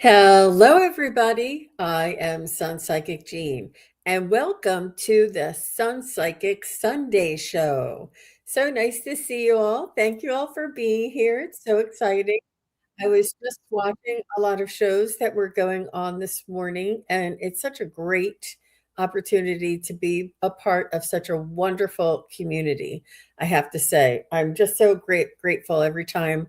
Hello, everybody. I am SunPsychic Jean, and welcome to the SunPsychic Sunday Show. So nice to see you all. Thank you all for being here. It's so exciting. I was just watching a lot of shows that were going on this morning, and it's such a great opportunity to be a part of such a wonderful community. I have to say, I'm just so grateful every time.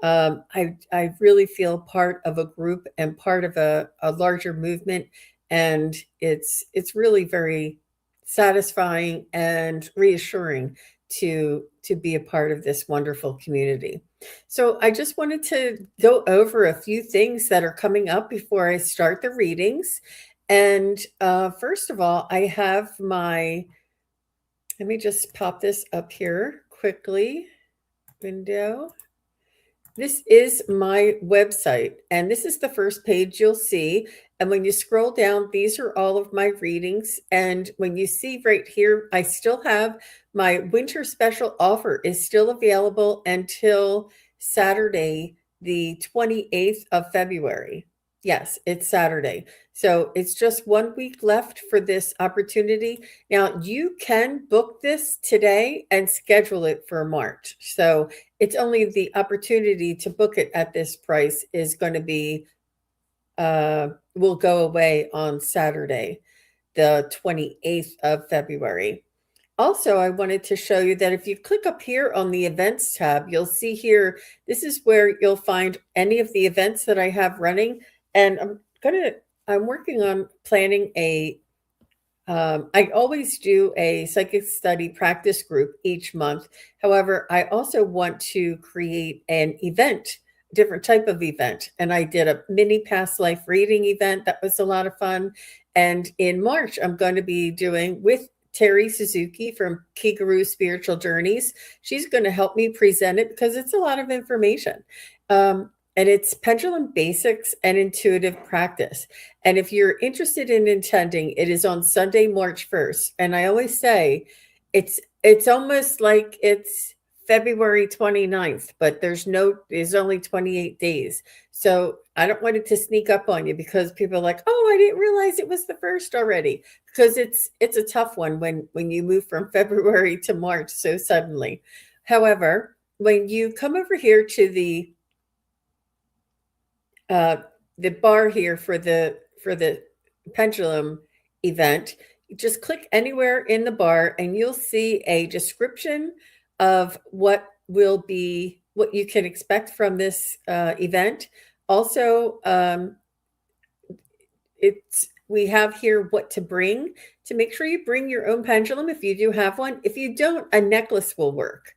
I really feel part of a group and part of a larger movement, and it's really very satisfying and reassuring to be a part of this wonderful community. So I just wanted to go over a few things that are coming up before I start the readings. And first of all, I have let me just pop this up here quickly, window. This is my website, and this is the first page you'll see. And when you scroll down, these are all of my readings. And when you see right here, I still have my winter special offer is still available until Saturday, the 28th of February. Yes, it's Saturday. So it's just 1 week left for this opportunity. Now, you can book this today and schedule it for March. So it's only the opportunity to book it at this price is going to be will go away on Saturday, the 28th of February. Also, I wanted to show you that if you click up here on the events tab, you'll see here, this is where you'll find any of the events that I have running. And I'm working on planning I always do a psychic study practice group each month. However, I also want to create an event, different type of event. And I did a mini past life reading event. That was a lot of fun. And in March, I'm going to be doing with Terry Suzuki from Kiguru Spiritual Journeys. She's going to help me present it because it's a lot of information. And it's pendulum basics and intuitive practice. And if you're interested in attending, it is on Sunday, March 1st. And I always say it's almost like it's February 29th, but there's only 28 days. So I don't want it to sneak up on you because people are like, oh, I didn't realize it was the first already. Because it's a tough one when you move from February to March so suddenly. However, when you come over here to uh, the bar here for the pendulum event, just click anywhere in the bar and you'll see a description of what you can expect from this event. Also, we have here what to bring, to make sure you bring your own pendulum if you do have one. If you don't, a necklace will work.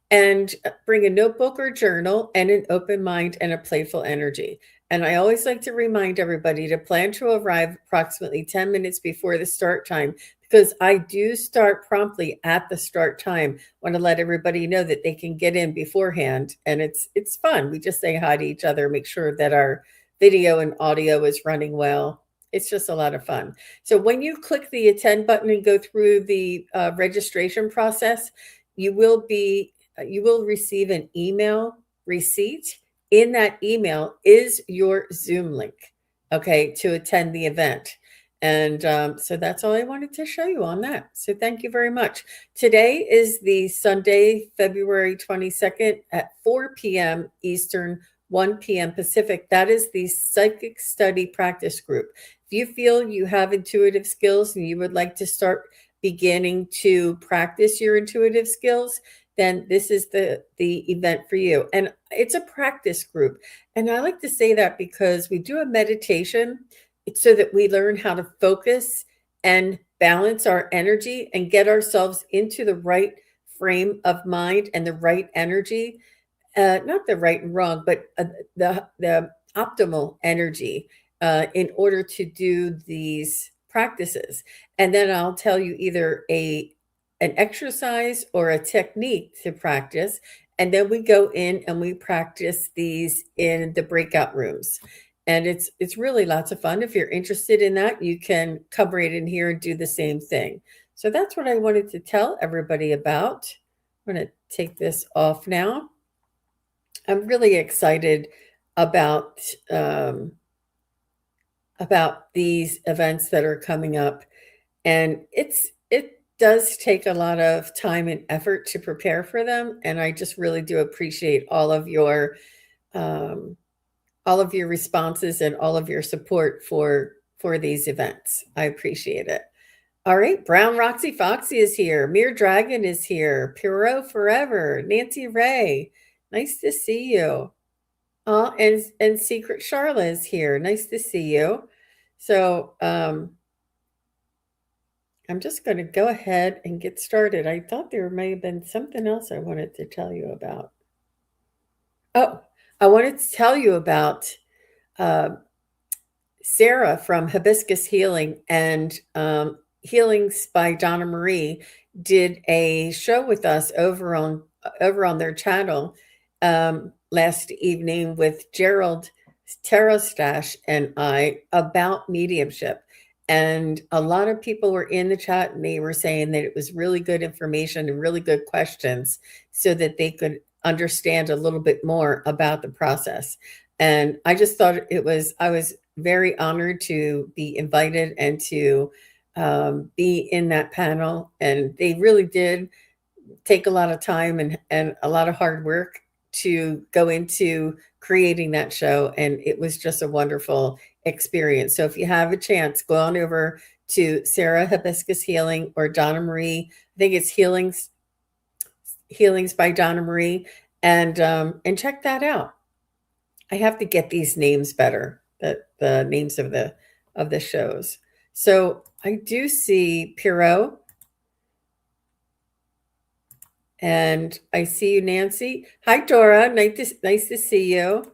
And bring a notebook or journal and an open mind and a playful energy. And I always like to remind everybody to plan to arrive approximately 10 minutes before the start time because I do start promptly at the start time. Want to let everybody know that they can get in beforehand, and it's fun. We just say hi to each other, make sure that our video and audio is running well. It's just a lot of fun. So when you click the attend button and go through the registration process, you will receive an email receipt. In that email is your Zoom link, okay, to attend the event. And so that's all I wanted to show you on that. So thank you very much. Today is the Sunday, February 22nd at 4 p.m. Eastern, 1 p.m. Pacific. That is the Psychic Study Practice Group. If you feel you have intuitive skills and you would like to start beginning to practice your intuitive skills, then this is the event for you. And it's a practice group. And I like to say that because we do a meditation. It's so that we learn how to focus and balance our energy and get ourselves into the right frame of mind and the right energy. Not the right and wrong, but the optimal energy in order to do these practices. And then I'll tell you either an exercise or a technique to practice. And then we go in and we practice these in the breakout rooms. And it's really lots of fun. If you're interested in that, you can come right in here and do the same thing. So that's what I wanted to tell everybody about. I'm going to take this off now. I'm really excited about about these events that are coming up. And it does take a lot of time and effort to prepare for them. And I just really do appreciate um, all of your responses and all of your support for these events. I appreciate it. All right, Brown Roxy Foxy is here. Mere Dragon is here. Pierrot Forever. Nancy Ray. Nice to see you. And Secret Charla is here. Nice to see you. So I'm just going to go ahead and get started. I thought there may have been something else I wanted to tell you about. Oh, I wanted to tell you about uh, Sarah from Hibiscus Healing and Healings by Donna Marie did a show with us over on their channel last evening with Gerald Terrastash and I about mediumship. And a lot of people were in the chat and they were saying that it was really good information and really good questions so that they could understand a little bit more about the process. And I just thought I was very honored to be invited and to be in that panel. And they really did take a lot of time and a lot of hard work to go into creating that show. And it was just a wonderful experience. So if you have a chance, go on over to Sarah Hibiscus Healing or Donna Marie. I think it's Healings by Donna Marie, and check that out. I have to get these names better, the names of the shows. So I do see Pierrot, and I see you, Nancy. Hi, Dora. Nice to see you.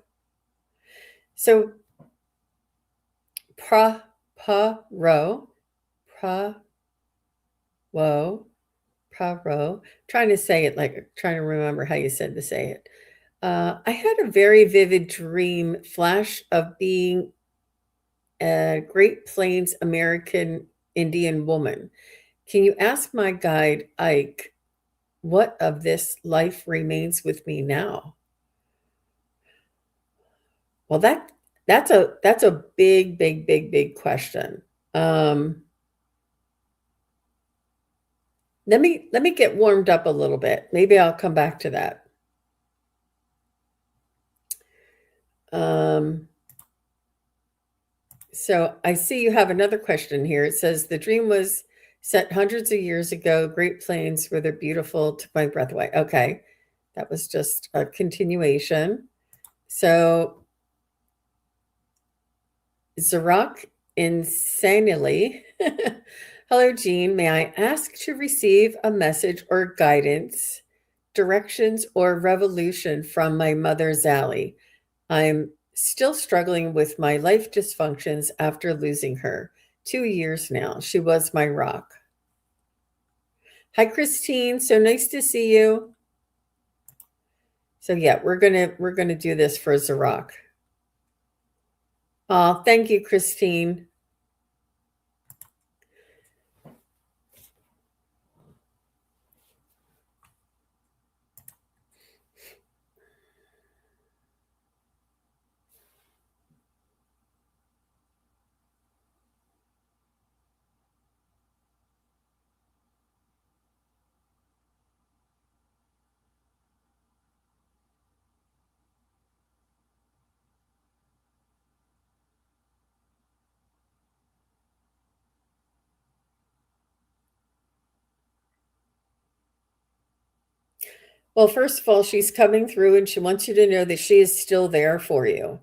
So Pro, trying to say it like trying to remember how you said to say it. I had a very vivid dream flash of being a Great Plains American Indian woman. Can you ask my guide, Ike, what of this life remains with me now? Well, that's a big, big, big, big question. Let me get warmed up a little bit. Maybe I'll come back to that. So I see you have another question here. It says the dream was set hundreds of years ago. Great Plains where they're beautiful, took my breath away. Okay, that was just a continuation. So Zarak Insanely. Hello, Jean. May I ask to receive a message or guidance, directions, or revolution from my mother, Zally? I'm still struggling with my life dysfunctions after losing her. 2 years now. She was my rock. Hi, Christine. So nice to see you. So yeah, we're gonna do this for Zarak. Oh, thank you, Christine. Well, first of all, she's coming through and she wants you to know that she is still there for you.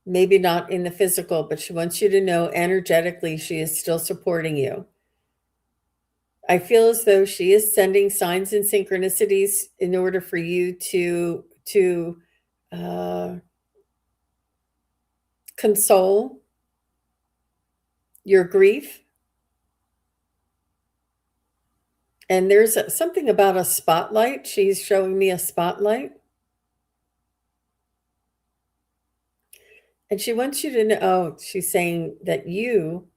Maybe not in the physical, but she wants you to know energetically she is still supporting you. I feel as though she is sending signs and synchronicities in order for you to console your grief. And there's something about a spotlight. She's showing me a spotlight. And she wants you to know, oh, she's saying that you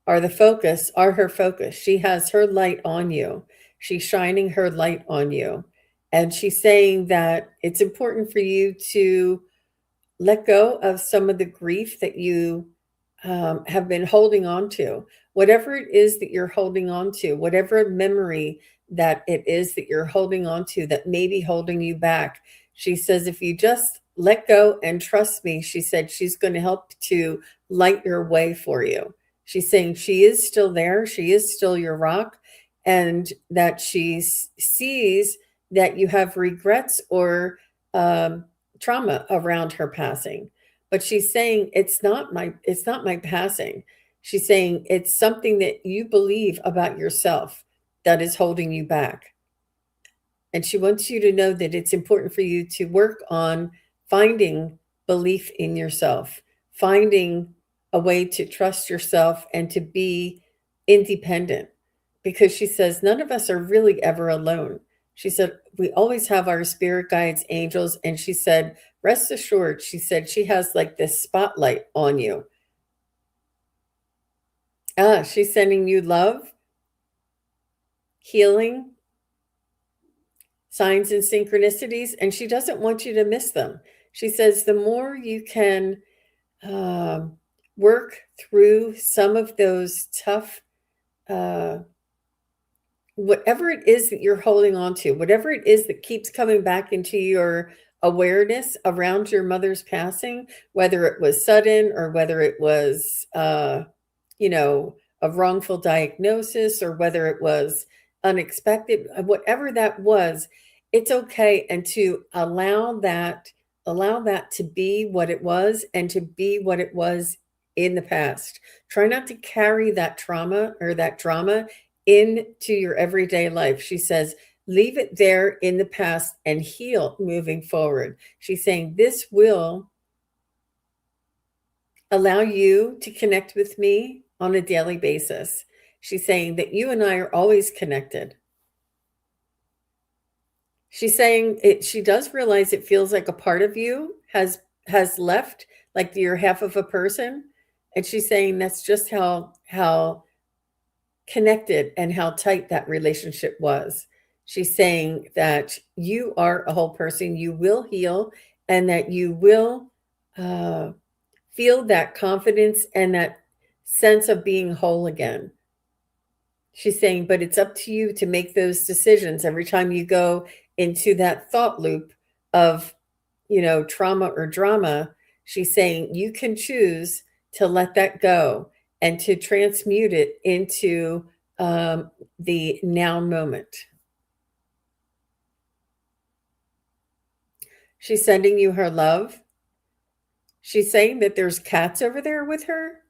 are her focus. She has her light on you. She's shining her light on you. And she's saying that it's important for you to let go of some of the grief that you have been holding on to. Whatever it is that you're holding on to, whatever memory that it is that you're holding on to that may be holding you back. She says, if you just let go and trust me, she said she's going to help to light your way for you. She's saying she is still there. She is still your rock, and that she sees that you have regrets or um, trauma around her passing. But she's saying it's not my passing. She's saying it's something that you believe about yourself that is holding you back. And she wants you to know that it's important for you to work on finding belief in yourself, finding a way to trust yourself and to be independent. Because she says none of us are really ever alone. She said, we always have our spirit guides, angels. And she said, rest assured, she said, she has like this spotlight on you. She's sending you love, healing, signs and synchronicities, and she doesn't want you to miss them. She says the more you can work through some of those tough, whatever it is that you're holding on to, whatever it is that keeps coming back into your awareness around your mother's passing, whether it was sudden or whether it was, you know, a wrongful diagnosis or whether it was unexpected, whatever that was, it's okay. And to allow that to be what it was and to be what it was in the past. Try not to carry that trauma or that drama into your everyday life. She says, leave it there in the past and heal moving forward. She's saying this will allow you to connect with me on a daily basis. She's saying that you and I are always connected. She's saying she does realize it feels like a part of you has left, like you're half of a person. And she's saying that's just how connected and how tight that relationship was. She's saying that you are a whole person, you will heal, and that you will feel that confidence and that sense of being whole again. She's saying, but it's up to you to make those decisions every time you go into that thought loop of, trauma or drama. She's saying you can choose to let that go and to transmute it into the now moment. She's sending you her love. She's saying that there's cats over there with her.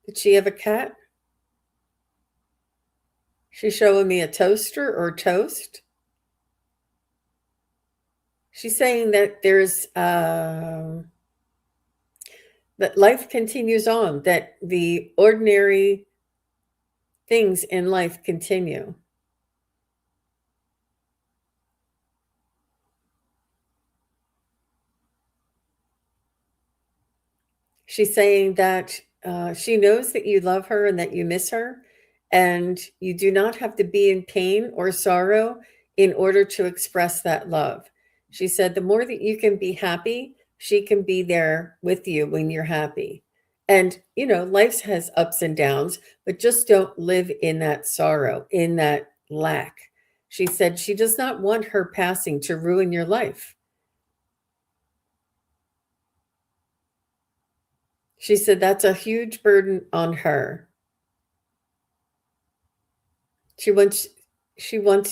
Did she have a cat? She's showing me a toaster or toast. She's saying that that life continues on, that the ordinary things in life continue. She's saying that she knows that you love her and that you miss her, and you do not have to be in pain or sorrow in order to express that love. She said, the more that you can be happy, she can be there with you when you're happy. And, life has ups and downs, but just don't live in that sorrow, in that lack. She said she does not want her passing to ruin your life. She said that's a huge burden on her. She wants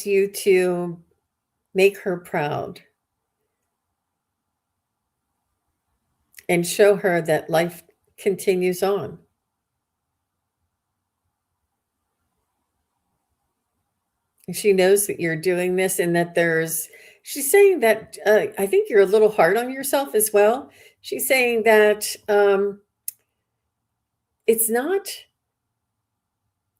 you to make her proud and show her that life continues on. And she knows that you're doing this and that she's saying that I think you're a little hard on yourself as well. She's saying that it's not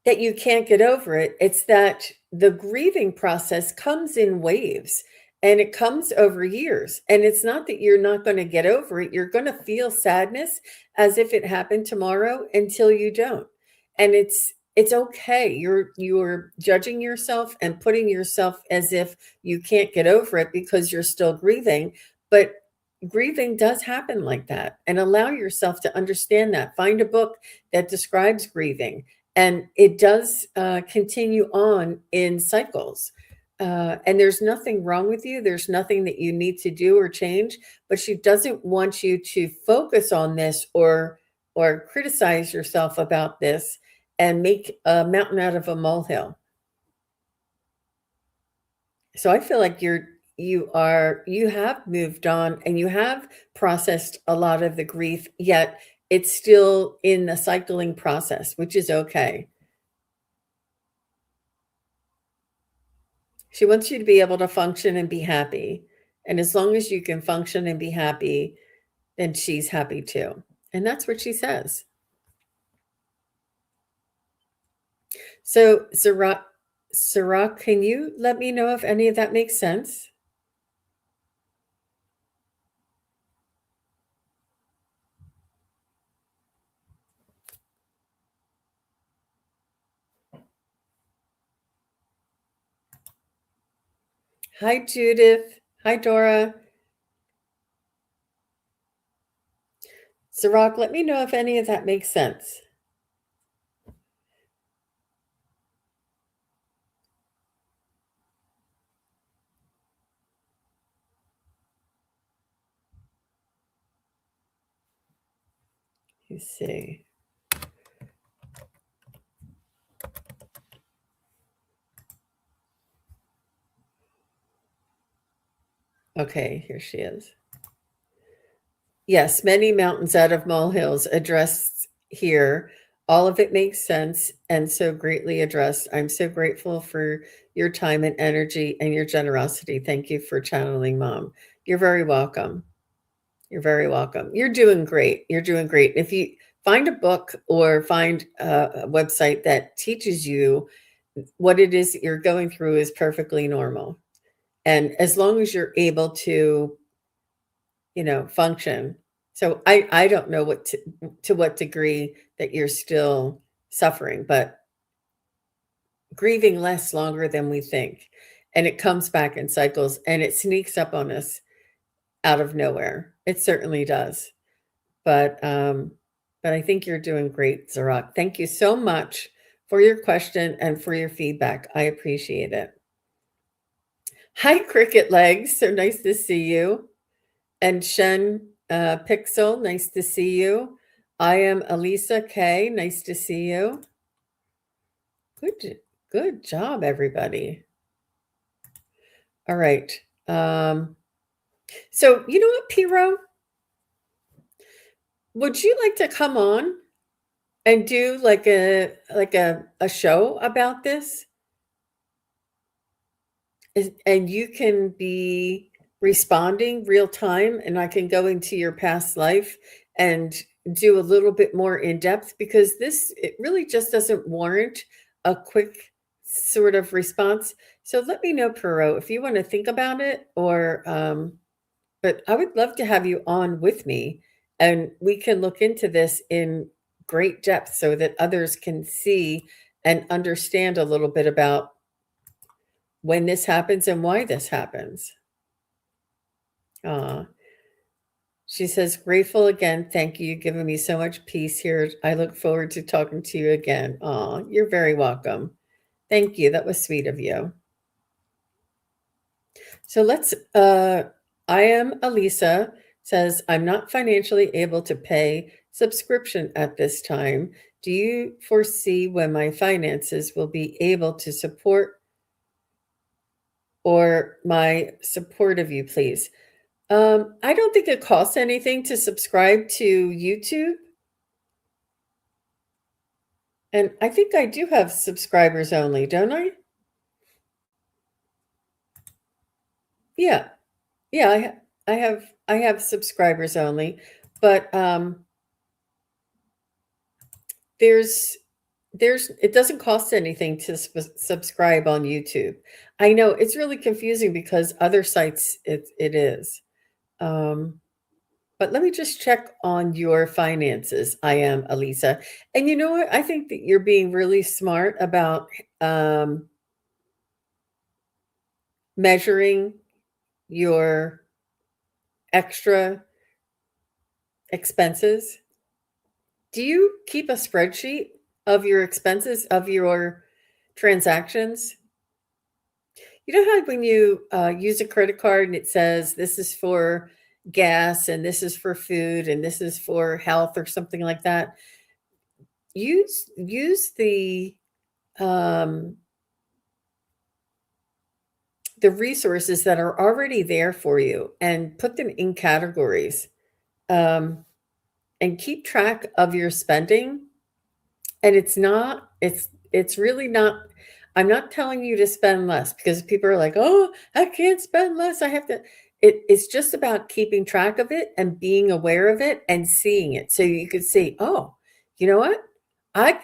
that you can't get over it. It's that the grieving process comes in waves and it comes over years. And it's not that you're not going to get over it. You're going to feel sadness as if it happened tomorrow until you don't. And it's okay. You're judging yourself and putting yourself as if you can't get over it because you're still grieving. But grieving does happen like that, and allow yourself to understand that. Find a book that describes grieving, and it does continue on in cycles. And there's nothing wrong with you. There's nothing that you need to do or change, but she doesn't want you to focus on this or criticize yourself about this and make a mountain out of a molehill. So I feel like you have moved on and you have processed a lot of the grief, yet it's still in the cycling process, which is okay. She wants you to be able to function and be happy. And as long as you can function and be happy, then she's happy too. And that's what she says. So, Sarak, can you let me know if any of that makes sense? Hi, Judith. Hi, Dora. Sarak, let me know if any of that makes sense. Let's see. Okay, here she is. Yes, many mountains out of molehills addressed here. All of it makes sense and so greatly addressed. I'm so grateful for your time and energy and your generosity. Thank you for channeling Mom. You're very welcome. You're very welcome. You're doing great. You're doing great. If you find a book or find a website that teaches you what it is that you're going through is perfectly normal. And as long as you're able to, function. So I don't know to what degree that you're still suffering, but grieving lasts longer than we think. And it comes back in cycles and it sneaks up on us out of nowhere. It certainly does. But I think you're doing great, Zarak. Thank you so much for your question and for your feedback. I appreciate it. Hi, Cricket Legs. So nice to see you. And Shen Pixel, nice to see you. I am Elisa K. Nice to see you. Good job, everybody. All right. So you know what, Piro? Would you like to come on and do like a show about this? And you can be responding real time, and I can go into your past life and do a little bit more in depth, because it really just doesn't warrant a quick sort of response. So let me know, Perot, if you want to think about it, or but I would love to have you on with me and we can look into this in great depth so that others can see and understand a little bit about when this happens and why this happens. She says, grateful again. Thank you. You've given me so much peace here. I look forward to talking to you again. You're very welcome. Thank you. That was sweet of you. So I am Elisa, says, I'm not financially able to pay subscription at this time. Do you foresee when my finances will be able to support or my support of you, please? I don't think it costs anything to subscribe to YouTube. And I think I do have subscribers only, don't I? Yeah. Yeah, I have subscribers only, but there's it doesn't cost anything to subscribe on YouTube. I know it's really confusing because other sites it is. But let me just check on your finances. I am Elisa. And you know what? I think that you're being really smart about measuring your extra expenses, do you keep a spreadsheet of your expenses, of your transactions? You know how when you use a credit card and it says this is for gas and this is for food and this is for health or something like that? Use um, the resources that are already there for you and put them in categories, um, and keep track of your spending. And it's really not, I'm not telling you to spend less because people are like, "Oh, I can't spend less. I have to." It's just about keeping track of it and being aware of it and seeing it. So you could see, "Oh, you know what? I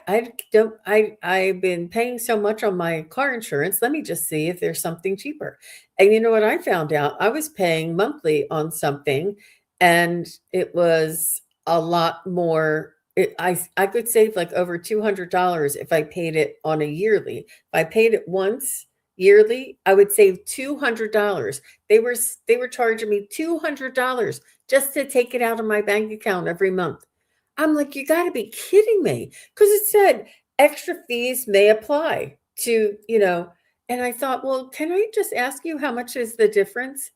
don't I've been paying so much on my car insurance. Let me just see if there's something cheaper." And you know what I found out? I was paying monthly on something and it was a lot more. I could save like over $200 if I paid it on a yearly. If I paid it once yearly, I would save $200. They were charging me $200 just to take it out of my bank account every month. I'm like, you got to be kidding me, because it said extra fees may apply to, and I thought, well, can I just ask you how much is the difference?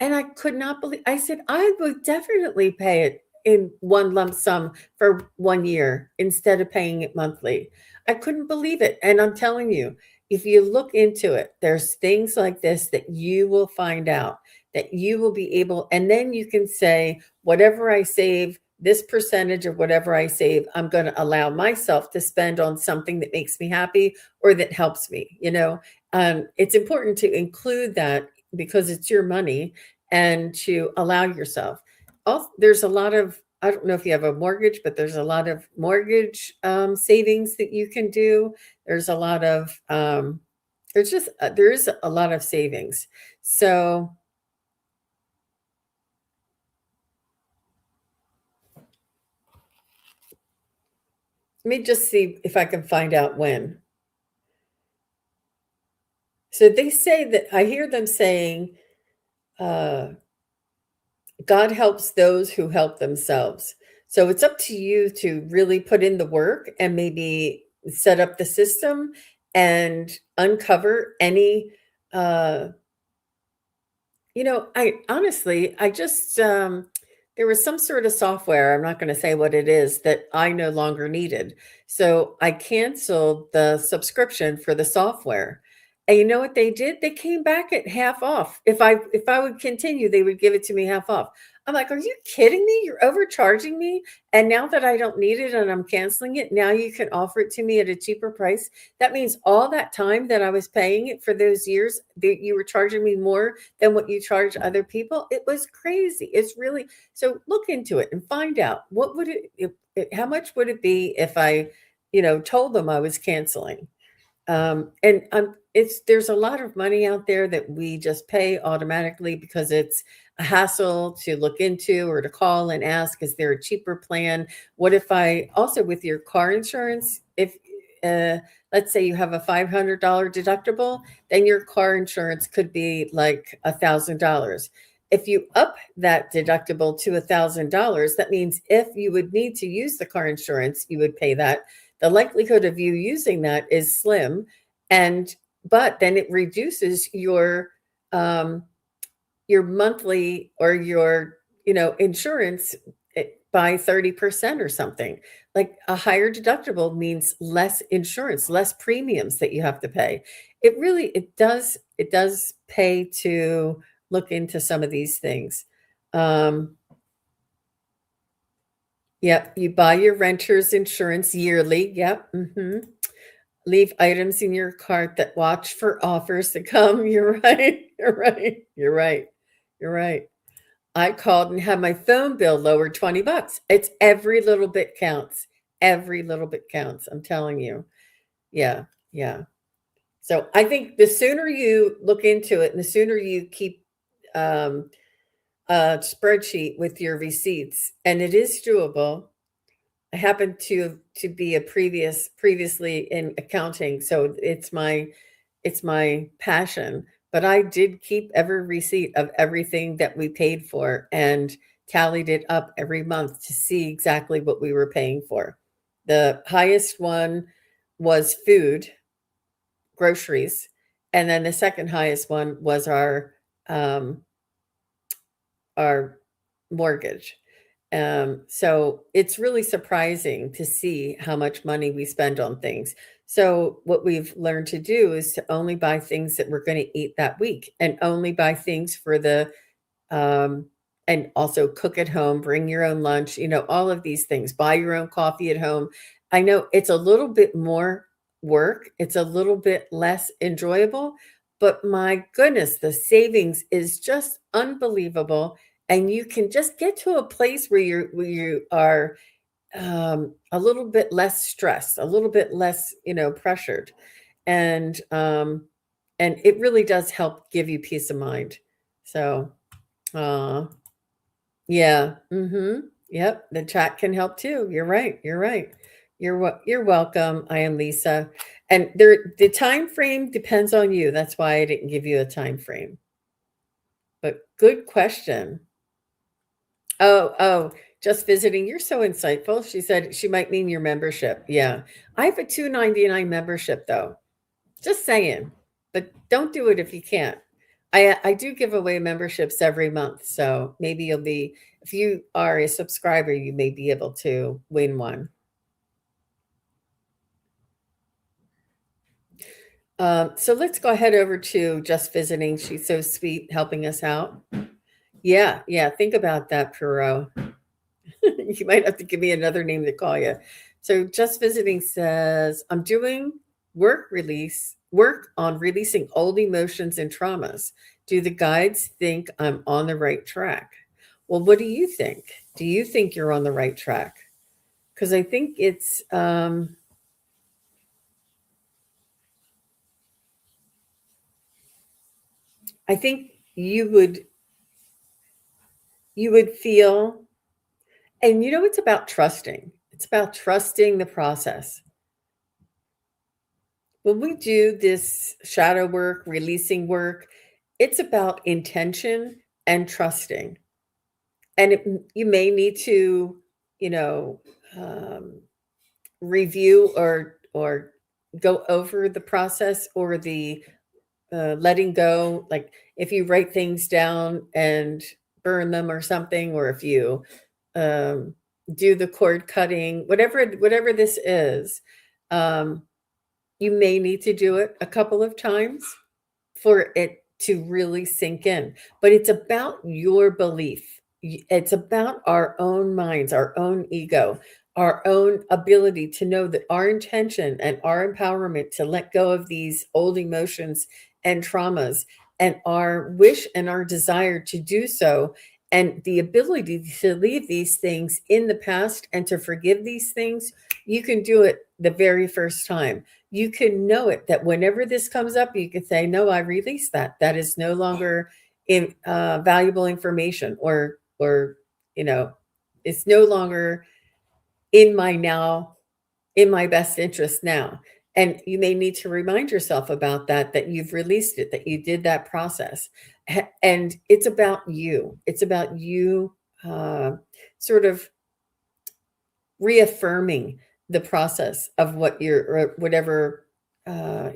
And I could not believe, I said, "I would definitely pay it in one lump sum for 1 year instead of paying it monthly." I couldn't believe it, and I'm telling you, if you look into it, there's things like this that you will find out, that you will be able, and then you can say, "Whatever I save, this percentage of whatever I save, I'm gonna allow myself to spend on something that makes me happy or that helps me," you know? It's important to include that because it's your money and to allow yourself. Also, there's a lot of, I don't know if you have a mortgage, but there's a lot of mortgage savings that you can do. There's a lot of, there is a lot of savings. So let me just see if I can find out when. So they say that I hear them saying, uh, God helps those who help themselves. So it's up to you to really put in the work and maybe set up the system and uncover any uh I honestly, I just there was some sort of software, I'm not going to say what it is, that I no longer needed. So I canceled the subscription for the software. And you know what they did? They came back at half off. If I would continue, they would give it to me half off. I'm like, "Are you kidding me? You're overcharging me. And now that I don't need it and I'm canceling it, now you can offer it to me at a cheaper price." That means all that time that I was paying it for those years, that you were charging me more than what you charge other people. It was crazy. It's really, so look into it and find out what would how much would it be if I, told them I was canceling. And it's there's a lot of money out there that we just pay automatically because it's a hassle to look into or to call and ask, is there a cheaper plan? What if I also, with your car insurance, if uh, let's say you have a $500 deductible, then your car insurance could be like $1,000. If you up that deductible to $1,000, that means if you would need to use the car insurance, you would pay that. The likelihood of you using that is slim, and but then it reduces um your monthly or your insurance by 30% or something. Like a higher deductible means less insurance, less premiums that you have to pay. It does pay to look into some of these things. um yep, you buy your renter's insurance yearly. Yep. Leave items in your cart that watch for offers to come. You're right. You're right. You're right. You're right. I called and had my phone bill lowered $20. It's every little bit counts. Every little bit counts. I'm telling you. Yeah. Yeah. So I think the sooner you look into it and the sooner you keep um, a spreadsheet with your receipts, and it is doable. I happen to be a previously in accounting, so it's my passion. but I did keep every receipt of everything that we paid for and tallied it up every month to see exactly what we were paying for. The highest one was food, groceries, and then the second highest one was um, our mortgage. So it's really surprising to see how much money we spend on things. So what we've learned to do is to only buy things that we're going to eat that week, and only buy things for the um, and also cook at home, bring your own lunch, all of these things, buy your own coffee at home. I know it's a little bit more work, it's a little bit less enjoyable, but my goodness, the savings is just unbelievable. And you can just get to a place where you are a little bit less stressed, a little bit less, pressured, and and it really does help give you peace of mind. So, uh, yeah, yep, the chat can help too. You're right. You're right. You're welcome. I am Lisa, and the time frame depends on you. That's why I didn't give you a time frame. But good question. Oh, just visiting. You're so insightful. She said she might mean your membership. Yeah. I have a 299 membership though. Just saying. But don't do it if you can't. I do give away memberships every month. So maybe if you are a subscriber, you may be able to win one. So let's go ahead over to just visiting. She's so sweet helping us out. Yeah, yeah. Think about that, Puro. You might have to give me another name to call you. So just visiting says, I'm doing work on releasing old emotions and traumas. Do the guides think I'm on the right track? Well, what do you think? Do you think you're on the right track? Because I think I think you would feel, and it's about trusting. It's about trusting the process. When we do this shadow work, releasing work, it's about intention and trusting. And you may need to, you know, um, review or go over the process, or the letting go. Like if you write things down and burn them or something, or if you um, do the cord cutting, whatever this is, um, you may need to do it a couple of times for it to really sink in. But it's about your belief. It's about our own minds, our own ego, our own ability to know that our intention and our empowerment to let go of these old emotions and traumas, and our wish and our desire to do so, and the ability to leave these things in the past and to forgive these things. You can do it the very first time. You can know it, that whenever this comes up, you can say, no, I release that. That is no longer valuable information, or you know it's no longer in my now, in my best interest now. And you may need to remind yourself about that you've released it, that you did that process. And it's about you. It's about you, sort of reaffirming the process of what or whatever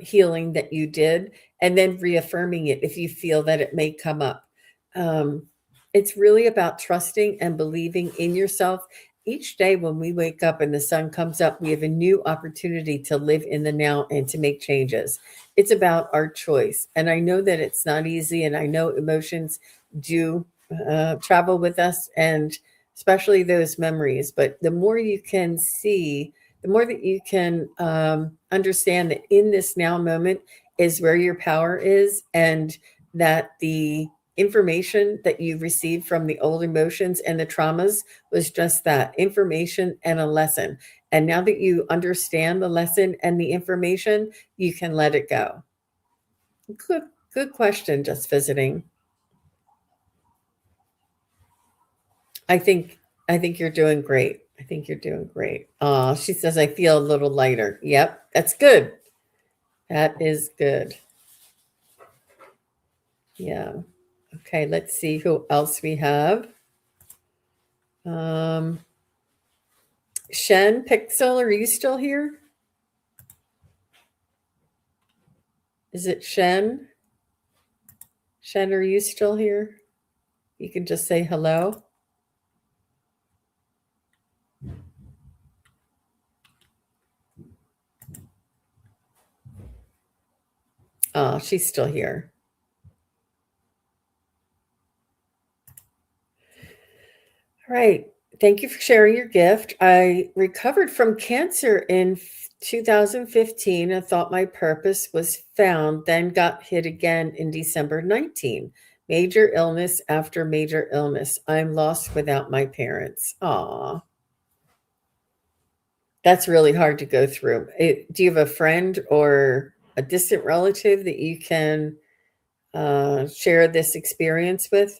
healing that you did, and then reaffirming it if you feel that it may come up. Um, it's really about trusting and believing in yourself. Each day when we wake up and the sun comes up, we have a new opportunity to live in the now and to make changes. It's about our choice. And I know that it's not easy, and I know emotions do travel with us, and especially those memories. But the more you can see, the more that you can understand that in this now moment is where your power is, and that the information that you received from the old emotions and the traumas was just that information and a lesson. And now that you understand the lesson and the information, you can let it go. Good question, just visiting. I think I think you're doing great. I think you're doing great. She says I feel a little lighter. Yep, that's good. That is good. Yeah. Okay, let's see who else we have. Um, Shen Pixel, are you still here? Is it Shen? Shen, are you still here? You can just say hello. Oh, she's still here. All right. Thank you for sharing your gift. I recovered from cancer in 2015 and thought my purpose was found, then got hit again in December 19. Major illness after major illness. I'm lost without my parents. Aw, that's really hard to go through. Do you have a friend or a distant relative that you can share this experience with?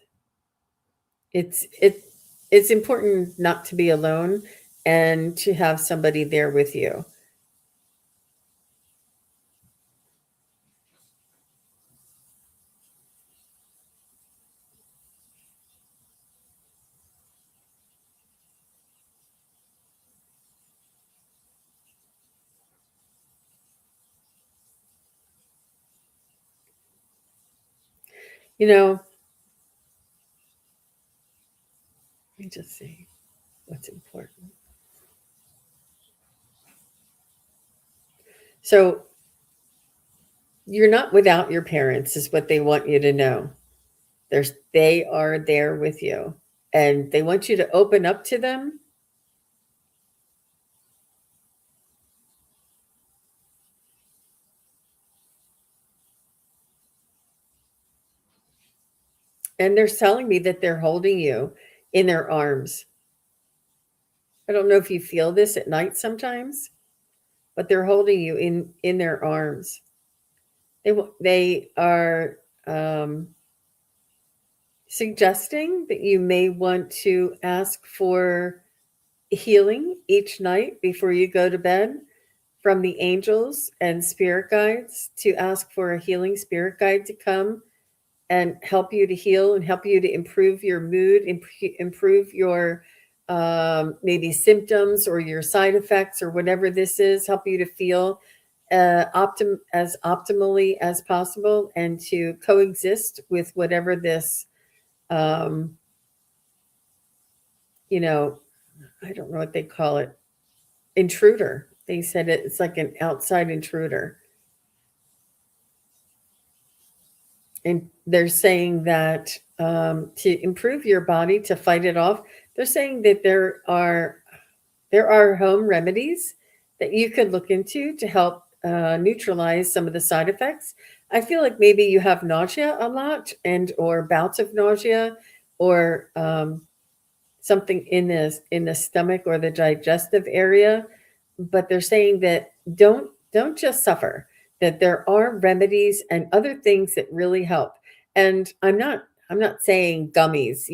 It's it it's important not to be alone and to have somebody there with you. You know, let me just see what's important. So you're not without your parents, is what they want you to know. They are there with you, and they want you to open up to them. And they're telling me that they're holding you in their arms. I don't know if you feel this at night sometimes, but they're holding you in their arms. They are suggesting that you may want to ask for healing each night before you go to bed from the angels and spirit guides, to ask for a healing spirit guide to come and help you to heal and help you to improve your mood, improve your maybe symptoms or your side effects or whatever this is, help you to feel as optimally as possible and to coexist with whatever this, um, you know, I don't know what they call it, intruder. They said it's like an outside intruder. And they're saying that to improve your body, to fight it off, they're saying that there are home remedies that you could look into to help neutralize some of the side effects. I feel like maybe you have nausea a lot and or bouts of nausea or something in the stomach or the digestive area, but they're saying that don't just suffer, that there are remedies and other things that really help. And I'm not saying gummies,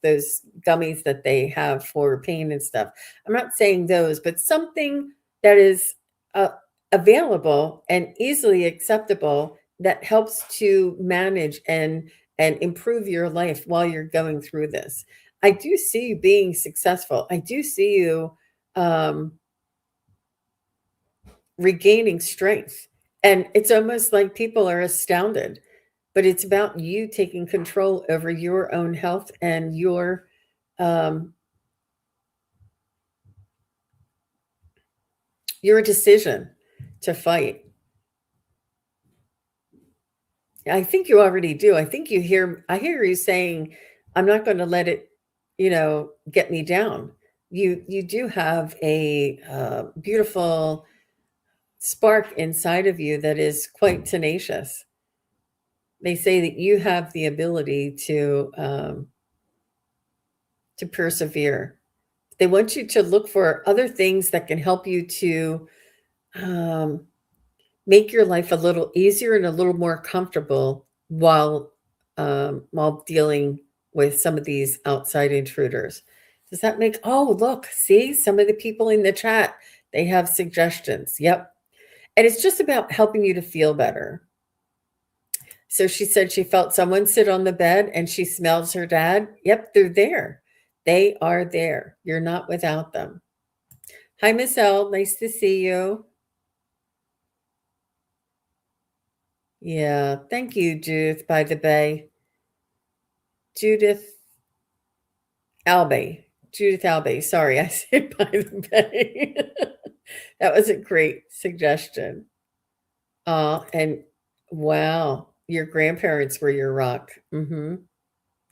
those gummies that they have for pain and stuff. I'm not saying those, but something that is uh, available and easily acceptable that helps to manage and improve your life while you're going through this. I do see you being successful. I do see you um, regaining strength. And it's almost like people are astounded, but it's about you taking control over your own health and um, your decision to fight. I think you already do. I hear you saying, I'm not going to let it, get me down. You do have a beautiful spark inside of you that is quite tenacious. They say that you have the ability to persevere. They want you to look for other things that can help you to um, make your life a little easier and a little more comfortable while dealing with some of these outside intruders. Does that make? Oh, look, see some of the people in the chat. They have suggestions. Yep, and it's just about helping you to feel better. So she said she felt someone sit on the bed and she smells her dad. Yep, they're there. They are there. You're not without them. Hi, Miss L. Nice to see you. Yeah, thank you, Judith, by the bay. Judith Albay. Judith Albay. Sorry, I said by the bay. That was a great suggestion. And wow, your grandparents were your rock. Mm-hmm.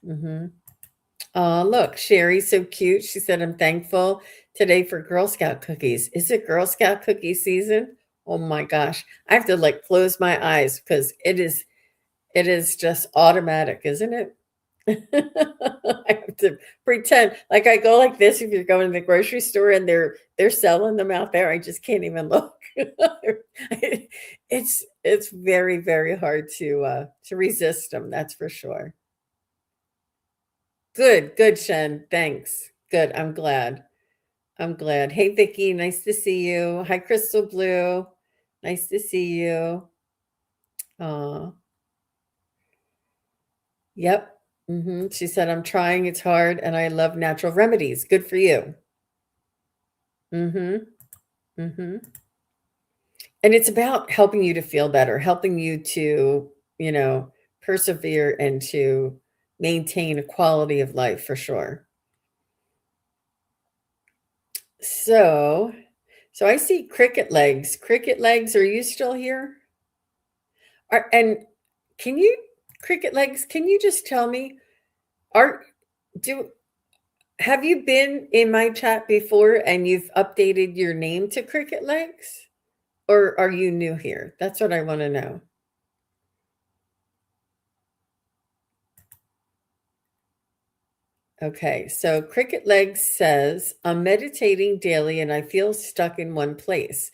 Mm-hmm. Look, Sherry's so cute. She said, I'm thankful today for Girl Scout cookies. Is it Girl Scout cookie season? Oh my gosh. I have to like close my eyes because it is just automatic, isn't it? I have to pretend like I go like this if you're going to the grocery store and they're selling them out there. I just can't even look. It's very, very hard to resist them, that's for sure. Good, good, Shen. Thanks. Good. I'm glad. I'm glad. Hey, Vicky. Nice to see you. Hi, Crystal Blue. Nice to see you. Yep. She said, I'm trying. It's hard, and I love natural remedies. Good for you. Mm-hmm. Mm-hmm. And it's about helping you to feel better, helping you to, you know, persevere and to maintain a quality of life for sure. So, so I see cricket legs. Cricket legs, are you still here? And can you cricket legs, can you just tell me are do have you been in my chat before and you've updated your name to cricket legs? Or are you new here? That's what I want to know. Okay, so Cricket Legs says, I'm meditating daily and I feel stuck in one place.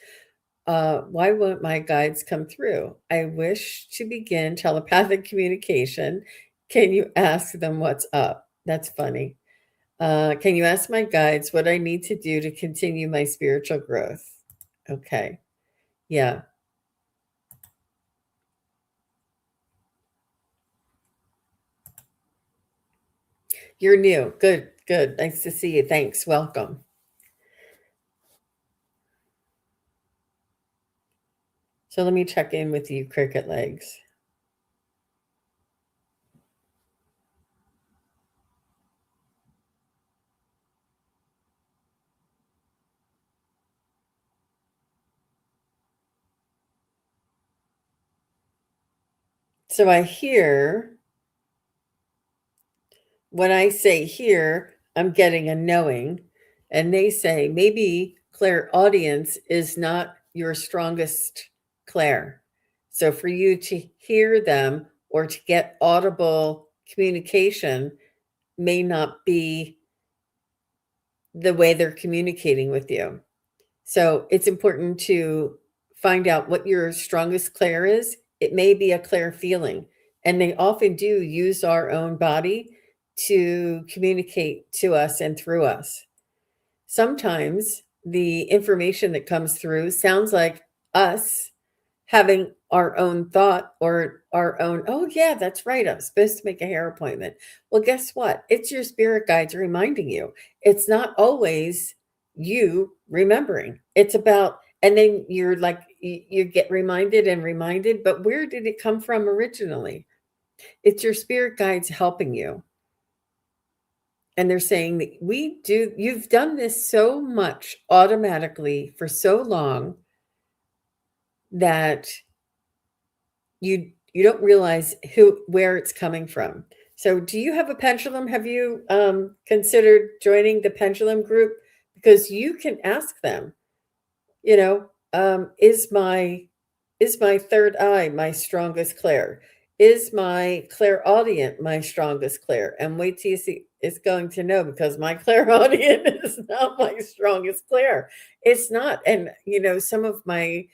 Why won't my guides come through? I wish to begin telepathic communication. Can you ask them what's up? That's funny. Can you ask my guides what I need to do to continue my spiritual growth? Okay. Yeah. You're new. Good, good. Nice to see you. Thanks. Welcome. So let me check in with you, Cricket Legs. So I hear when I say here, I'm getting a knowing, and they say maybe clairaudience is not your strongest clair. So for you to hear them or to get audible communication may not be the way they're communicating with you. So it's important to find out what your strongest clair is. It may be a clair feeling, and they often do use our own body to communicate to us and through us. Sometimes the information that comes through sounds like us having our own thought or our own, oh, yeah, that's right. I'm supposed to make a hair appointment. Well, guess what? It's your spirit guides reminding you. It's not always you remembering. It's about, and then you're like, you get reminded and reminded, but where did it come from originally? It's your spirit guides helping you. And they're saying that you've done this so much automatically for so long that you don't realize where it's coming from. So do you have a pendulum? Have you considered joining the pendulum group? Because you can ask them, you know, is my third eye my strongest clair? Is my clairaudient my strongest clair? And wait till you see, it's going to know, because my clairaudient is not my strongest clair. It's not. And some of my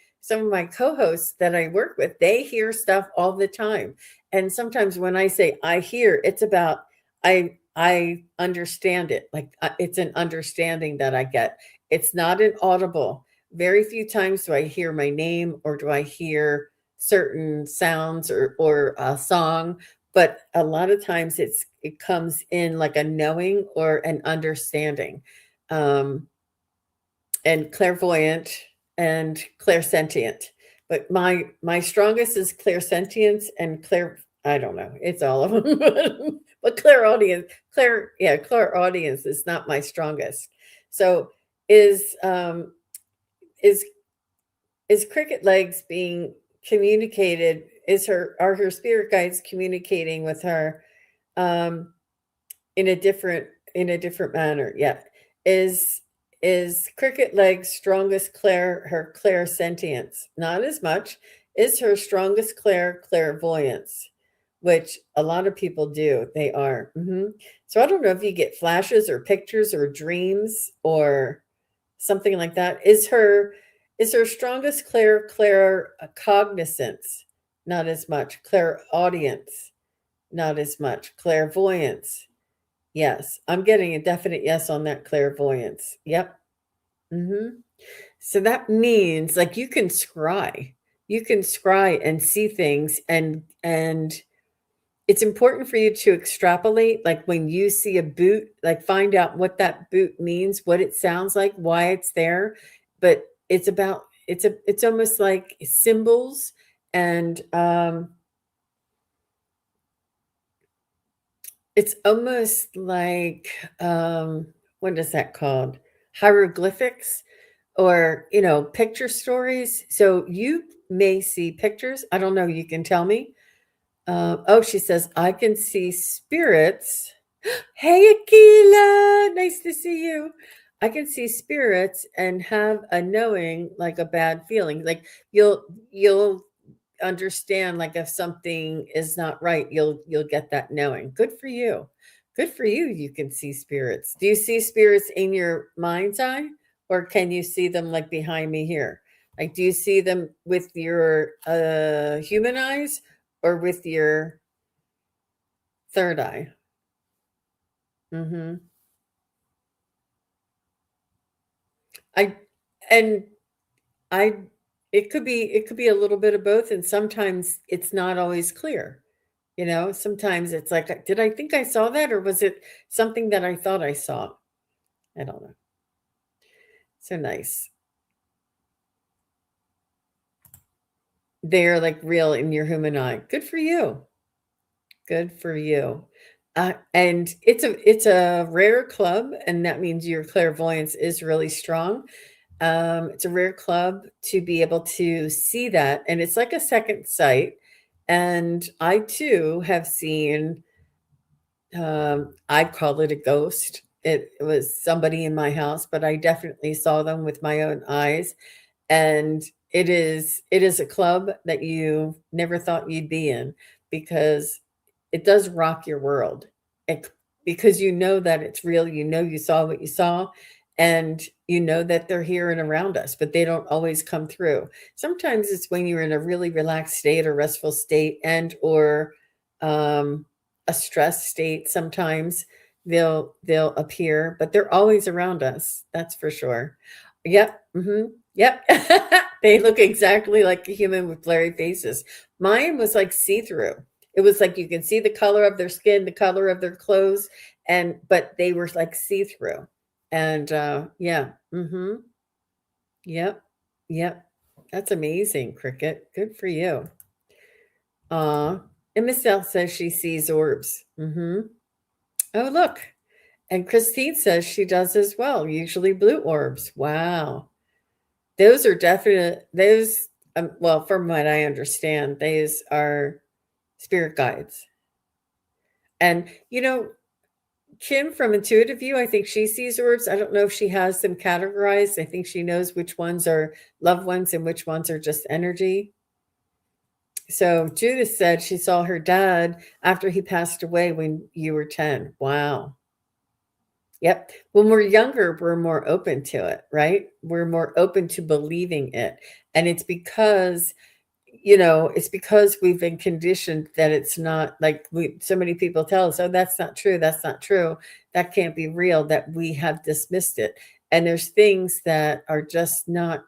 co-hosts that I work with, they hear stuff all the time. And sometimes when I say I hear, it's about I understand it. Like it's an understanding that I get. It's not an audible. Very few times do I hear my name or do I hear certain sounds or a song, but a lot of times it comes in like a knowing or an understanding. Um, and clairvoyant and clairsentient. But my strongest is clairsentience and clair. I don't know. It's all of them, but clairaudience, clairaudience is not my strongest. So is um, is is Cricket Legs being communicated? Is her are her spirit guides communicating with her? Um, in a different manner. Yeah. Is is Cricket Leg's strongest her clairsentience? Not as much. Is her strongest clairvoyance, which a lot of people do. They are. So I don't know if you get flashes or pictures or dreams or something like that. Is her strongest cognizance? Not as much. Clairaudience? Not as much. Clairvoyance? Yes, I'm getting a definite yes on that clairvoyance. Yep. Mhm. So that means like you can scry. You can scry and see things and it's important for you to extrapolate like when you see a boot, like find out what that boot means, what it sounds like, why it's there, but it's almost like symbols and it's almost like, what is that called? Hieroglyphics or, picture stories. So you may see pictures. I don't know. You can tell me. Oh, she says, I can see spirits. Hey, Akila. Nice to see you. I can see spirits and have a knowing, like a bad feeling. Like you'll understand like if something is not right, you'll get that knowing. Good for you. Good for you. You can see spirits. Do you see spirits in your mind's eye or can you see them like behind me here? Like do you see them with your human eyes or with your third eye? Mhm. I and I it could be a little bit of both and sometimes it's not always clear. Sometimes it's like, did I think I saw that or was it something that I thought I saw? I don't know. So nice. They're like real in your human eye. Good for you. Good for you. And it's a rare club, and that means your clairvoyance is really strong. It's a rare club to be able to see that, and it's like a second sight. And I too have seen. I call it a ghost. It was somebody in my house, but I definitely saw them with my own eyes. And it is a club that you never thought you'd be in because it does rock your world. It, because you know that it's real, you know you saw what you saw, and you know that they're here and around us, but they don't always come through. Sometimes it's when you're in a really relaxed state or restful state and or um, a stress state. Sometimes they'll appear, but they're always around us. That's for sure. Yep. Yep. They look exactly like a human with blurry faces. Mine was like see-through. It was like you can see the color of their skin, the color of their clothes, and but they were like see-through. And yeah. Yep. Yep. That's amazing, Cricket. Good for you. And Miss L says she sees orbs. Oh, look. And Christine says she does as well, usually blue orbs. Wow. Those are definite those well, from what I understand, those are spirit guides. And Kim from Intuitive View, I think she sees orbs. I don't know if she has them categorized. I think she knows which ones are loved ones and which ones are just energy. So Judith said she saw her dad after he passed away when you were 10. Wow. Yep. When we're younger, we're more open to it, right? We're more open to believing it. And it's because we've been conditioned that it's not like so many people tell us, oh, that's not true. That's not true. That can't be real, that we have dismissed it. And there's things that are just not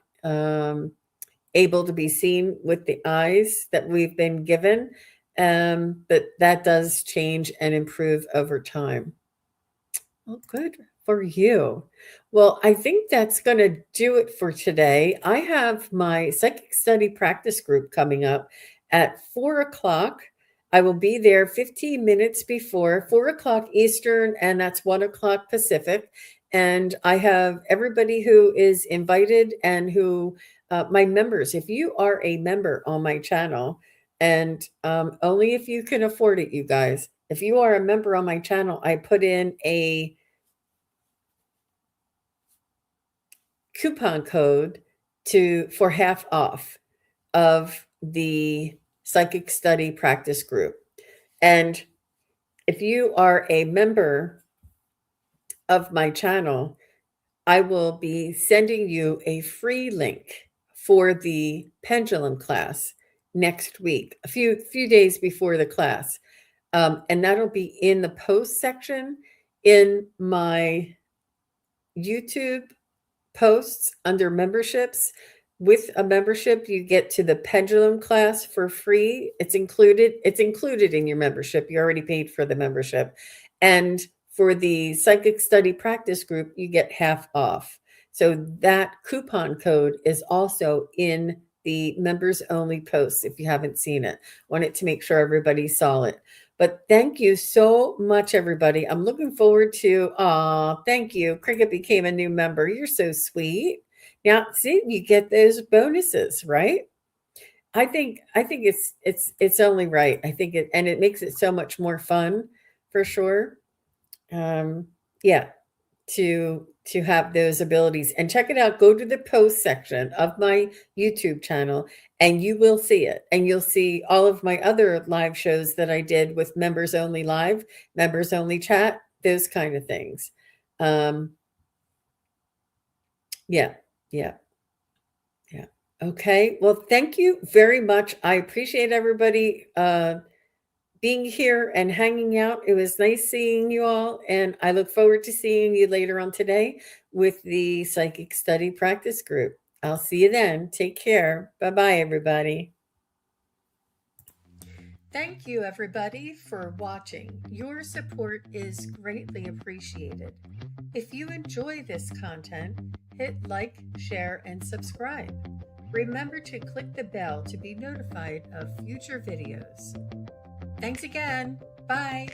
able to be seen with the eyes that we've been given. But that does change and improve over time. Well, good for you. Well, I think that's going to do it for today. I have my psychic study practice group coming up at 4 o'clock. I will be there 15 minutes before 4 o'clock Eastern, and that's 1 o'clock Pacific. And I have everybody who is invited and who, my members, if you are a member on my channel, and only if you can afford it, you guys, if you are a member on my channel, I put in a coupon code for half off of the psychic study practice group. And if you are a member of my channel, I will be sending you a free link for the pendulum class next week, a few days before the class. And that'll be in the post section in my YouTube posts under memberships. With a membership, you get to the pendulum class for free. It's included in your membership. You already paid for the membership. And for the psychic study practice group, you get half off. So that coupon code is also in the members only posts if you haven't seen it. Wanted to make sure everybody saw it. But thank you so much, everybody. I'm looking forward to, thank you. Cricket became a new member. You're so sweet. Now, see, you get those bonuses, right? I think it's only right. I think it makes it so much more fun for sure. Yeah, to have those abilities. And check it out. Go to the post section of my YouTube channel and you will see it. And you'll see all of my other live shows that I did with members only live, members only chat, those kind of things. Yeah, yeah, yeah. Okay. Well, thank you very much. I appreciate everybody being here and hanging out. It was nice seeing you all, and I look forward to seeing you later on today with the Psychic Study Practice Group. I'll see you then. Take care. Bye-bye, everybody. Thank you, everybody, for watching. Your support is greatly appreciated. If you enjoy this content, hit like, share, and subscribe. Remember to click the bell to be notified of future videos. Thanks again. Bye.